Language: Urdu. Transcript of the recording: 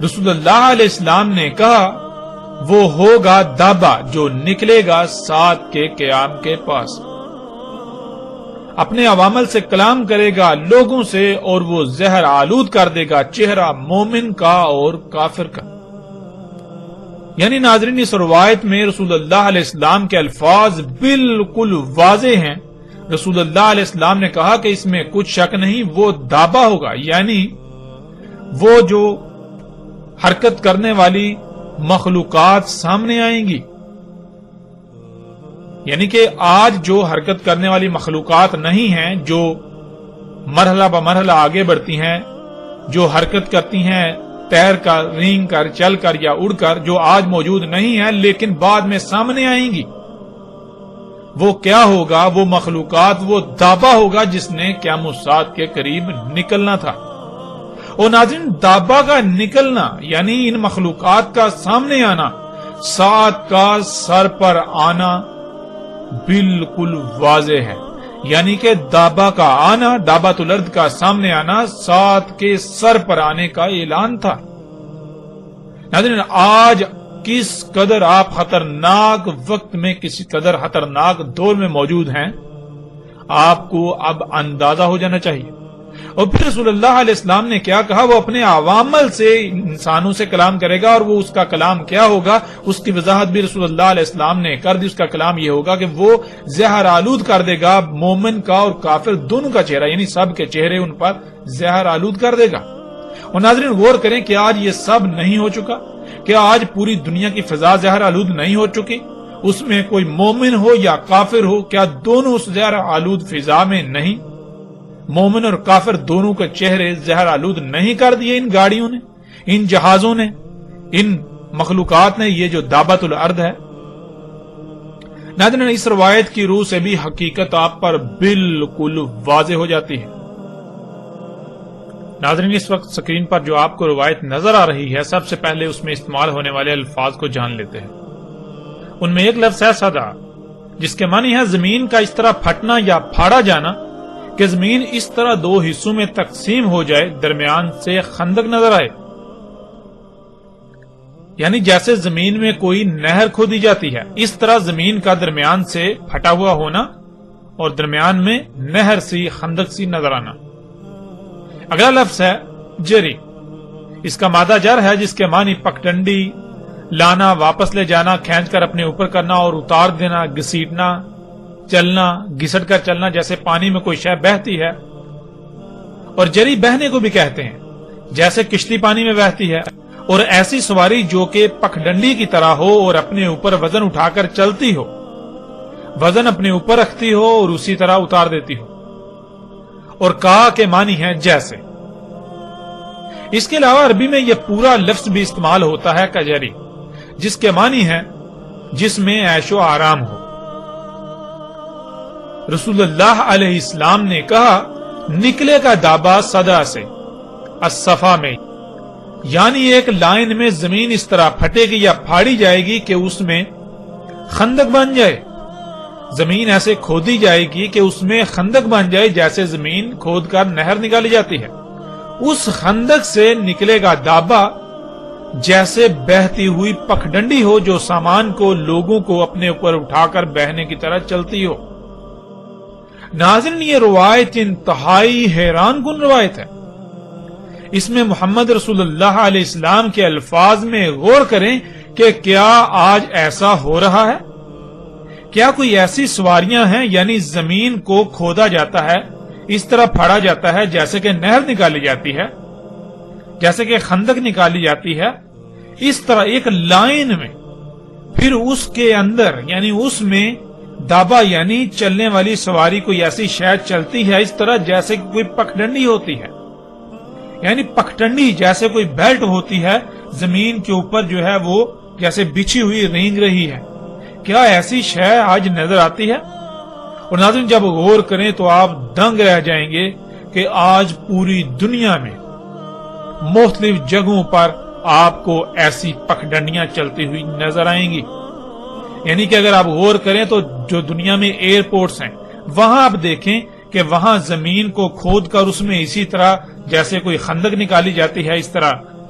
رسول اللہ علیہ السلام نے کہا وہ ہوگا دابا جو نکلے گا سات کے قیام کے پاس، اپنے عوامل سے کلام کرے گا لوگوں سے، اور وہ زہر آلود کر دے گا چہرہ مومن کا اور کافر کا۔ یعنی ناظرین، اس روایت میں رسول اللہ علیہ السلام کے الفاظ بالکل واضح ہیں۔ رسول اللہ علیہ السلام نے کہا کہ اس میں کچھ شک نہیں، وہ دابا ہوگا، یعنی وہ جو حرکت کرنے والی مخلوقات سامنے آئیں گی، یعنی کہ آج جو حرکت کرنے والی مخلوقات نہیں ہیں، جو مرحلہ بمرحلہ آگے بڑھتی ہیں، جو حرکت کرتی ہیں تیر کر، رینگ کر، چل کر یا اڑ کر، جو آج موجود نہیں ہیں لیکن بعد میں سامنے آئیں گی، وہ کیا ہوگا؟ وہ مخلوقات، وہ دابا ہوگا جس نے قیام الساعت کے قریب نکلنا تھا۔ اور ناظرین، دابا کا نکلنا یعنی ان مخلوقات کا سامنے آنا، سات کا سر پر آنا بالکل واضح ہے، یعنی کہ دابا کا آنا، دابۃ الارض کا سامنے آنا، سات کے سر پر آنے کا اعلان تھا۔ ناظرین، آج کس قدر آپ خطرناک وقت میں، کسی قدر خطرناک دور میں موجود ہیں، آپ کو اب اندازہ ہو جانا چاہیے۔ اور پھر رسول اللہ علیہ السلام نے کیا کہا؟ وہ اپنے عوامل سے انسانوں سے کلام کرے گا، اور وہ اس کا کلام کیا ہوگا اس کی وضاحت بھی رسول اللہ علیہ السلام نے کر دی۔ اس کا کلام یہ ہوگا کہ وہ زہر آلود کر دے گا مومن کا اور کافر دونوں کا چہرہ، یعنی سب کے چہرے ان پر زہر آلود کر دے گا۔ اور ناظرین، غور کریں کہ آج یہ سب نہیں ہو چکا؟ کیا آج پوری دنیا کی فضا زہر آلود نہیں ہو چکی؟ اس میں کوئی مومن ہو یا کافر ہو، کیا دونوں اس زہر آلود فضا میں نہیں؟ مومن اور کافر دونوں کے چہرے زہر آلود نہیں کر دیے ان گاڑیوں نے، ان جہازوں نے، ان مخلوقات نے، یہ جو دابۃ الارض ہے؟ ناظرین، اس روایت کی روح سے بھی حقیقت آپ پر بالکل واضح ہو جاتی ہے۔ ناظرین، اس وقت سکرین پر جو آپ کو روایت نظر آ رہی ہے، سب سے پہلے اس میں استعمال ہونے والے الفاظ کو جان لیتے ہیں۔ ان میں ایک لفظ ہے صدا، جس کے معنی ہے زمین کا اس طرح پھٹنا یا پھاڑا جانا کہ زمین اس طرح دو حصوں میں تقسیم ہو جائے، درمیان سے خندق نظر آئے، یعنی جیسے زمین میں کوئی نہر کھودی جاتی ہے، اس طرح زمین کا درمیان سے پھٹا ہوا ہونا اور درمیان میں نہر سی، خندق سی نظر آنا۔ اگلا لفظ ہے جری، اس کا مادہ جر ہے، جس کے معنی پگڈنڈی، لانا، واپس لے جانا، کھینچ کر اپنے اوپر کرنا اور اتار دینا، گھسیٹنا، چلنا، گھسٹ کر چلنا، جیسے پانی میں کوئی شے بہتی ہے۔ اور جری بہنے کو بھی کہتے ہیں، جیسے کشتی پانی میں بہتی ہے، اور ایسی سواری جو کہ پگڈنڈی کی طرح ہو اور اپنے اوپر وزن اٹھا کر چلتی ہو، وزن اپنے اوپر رکھتی ہو اور اسی طرح اتار دیتی ہو۔ اور کا کے معنی ہے جیسے۔ اس کے علاوہ عربی میں یہ پورا لفظ بھی استعمال ہوتا ہے کجری، جس کے معنی ہے جس میں عیش و آرام ہو۔ رسول اللہ علیہ السلام نے کہا نکلے کا دابا صدا سے، الصفا میں، یعنی ایک لائن میں زمین اس طرح پھٹے گی یا پھاڑی جائے گی کہ اس میں خندق بن جائے، زمین ایسے کھودی جائے گی کہ اس میں خندق بن جائے، جیسے زمین کھود کر نہر نکالی جاتی ہے۔ اس خندق سے نکلے گا دابا جیسے بہتی ہوئی پگڈنڈی ہو، جو سامان کو، لوگوں کو اپنے اوپر اٹھا کر بہنے کی طرح چلتی ہو۔ ناظرین، یہ روایت انتہائی حیران کن روایت ہے۔ اس میں محمد رسول اللہ علیہ السلام کے الفاظ میں غور کریں کہ کیا آج ایسا ہو رہا ہے؟ کیا کوئی ایسی سواریاں ہیں، یعنی زمین کو کھودا جاتا ہے، اس طرح پھاڑا جاتا ہے جیسے کہ نہر نکالی جاتی ہے، جیسے کہ خندق نکالی جاتی ہے، اس طرح ایک لائن میں، پھر اس کے اندر یعنی اس میں دابا یعنی چلنے والی سواری کوئی ایسی شے چلتی ہے اس طرح جیسے کہ کوئی پگڈنڈی ہوتی ہے، یعنی پگڈنڈی جیسے کوئی بیلٹ ہوتی ہے زمین کے اوپر جو ہے وہ جیسے بچھی ہوئی رینگ رہی ہے۔ کیا ایسی شے آج نظر آتی ہے؟ اور ناظرین، جب غور کریں تو آپ دنگ رہ جائیں گے کہ آج پوری دنیا میں مختلف جگہوں پر آپ کو ایسی پگڈنڈیاں چلتی ہوئی نظر آئیں گی۔ یعنی کہ اگر آپ غور کریں تو جو دنیا میں ایئرپورٹس ہیں، وہاں آپ دیکھیں کہ وہاں زمین کو کھود کر اس میں اسی طرح جیسے کوئی خندق نکالی جاتی ہے، اس طرح